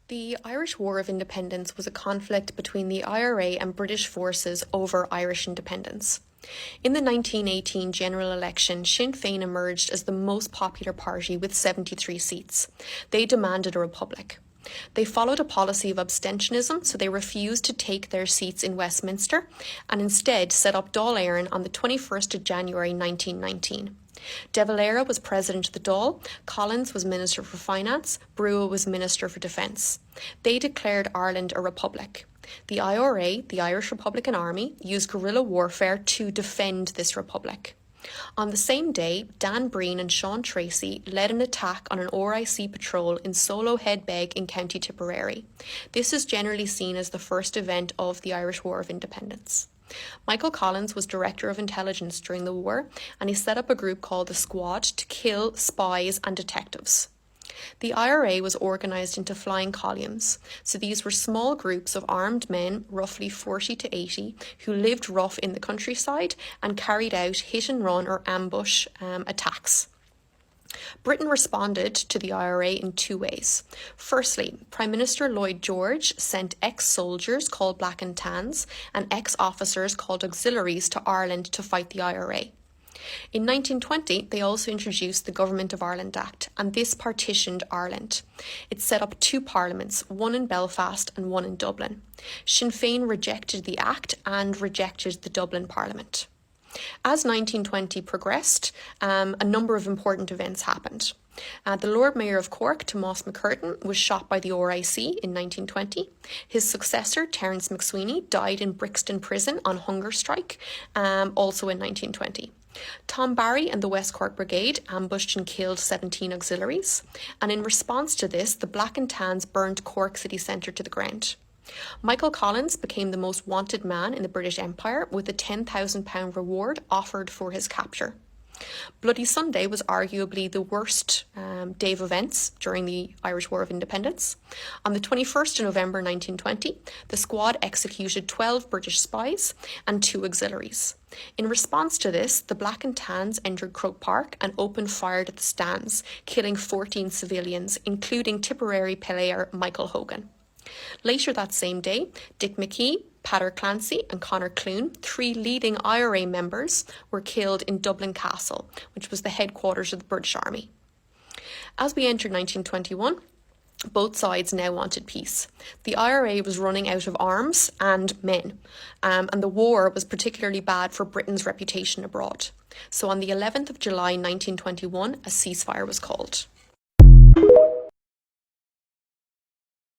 The Irish War of Independence was a conflict between the IRA and British forces over Irish independence. In the 1918 general election, Sinn Féin emerged as the most popular party with 73 seats. They demanded a republic. They followed a policy of abstentionism, so they refused to take their seats in Westminster and instead set up Dáil Éireann on the 21st of January 1919. De Valera was president of the Dáil, Collins was Minister for Finance, Brugha was Minister for Defence. They declared Ireland a republic. The IRA, the Irish Republican Army, used guerrilla warfare to defend this republic. On the same day, Dan Breen and Sean Tracy led an attack on an RIC patrol in Solo Head Beg in County Tipperary. This is generally seen as the first event of the Irish War of Independence. Michael Collins was Director of Intelligence during the war, and he set up a group called the Squad to kill spies and detectives. The IRA was organised into flying columns, so these were small groups of armed men, roughly 40 to 80, who lived rough in the countryside and carried out hit-and-run or ambush attacks. Britain responded to the IRA in two ways. Firstly, Prime Minister Lloyd George sent ex-soldiers called Black and Tans and ex-officers called auxiliaries to Ireland to fight the IRA. In 1920, they also introduced the Government of Ireland Act, and this partitioned Ireland. It set up two parliaments, one in Belfast and one in Dublin. Sinn Féin rejected the Act and rejected the Dublin Parliament. As 1920 progressed, a number of important events happened. The Lord Mayor of Cork, Tomás McCurtain, was shot by the RIC in 1920. His successor, Terence MacSweeney, died in Brixton Prison on hunger strike, also in 1920. Tom Barry and the West Cork Brigade ambushed and killed 17 auxiliaries, and in response to this, the Black and Tans burnt Cork city centre to the ground. Michael Collins became the most wanted man in the British Empire, with a £10,000 reward offered for his capture. Bloody Sunday was arguably the worst day of events during the Irish War of Independence. On the 21st of November 1920, the Squad executed 12 British spies and 2 auxiliaries. In response to this, the Black and Tans entered Croke Park and opened fire at the stands, killing 14 civilians, including Tipperary player Michael Hogan. Later that same day, Dick McKee, Peadar Clancy and Conor Clune, 3 leading IRA members, were killed in Dublin Castle, which was the headquarters of the British Army. As we entered 1921, both sides now wanted peace. The IRA was running out of arms and men, and the war was particularly bad for Britain's reputation abroad. So on the 11th of July 1921, a ceasefire was called.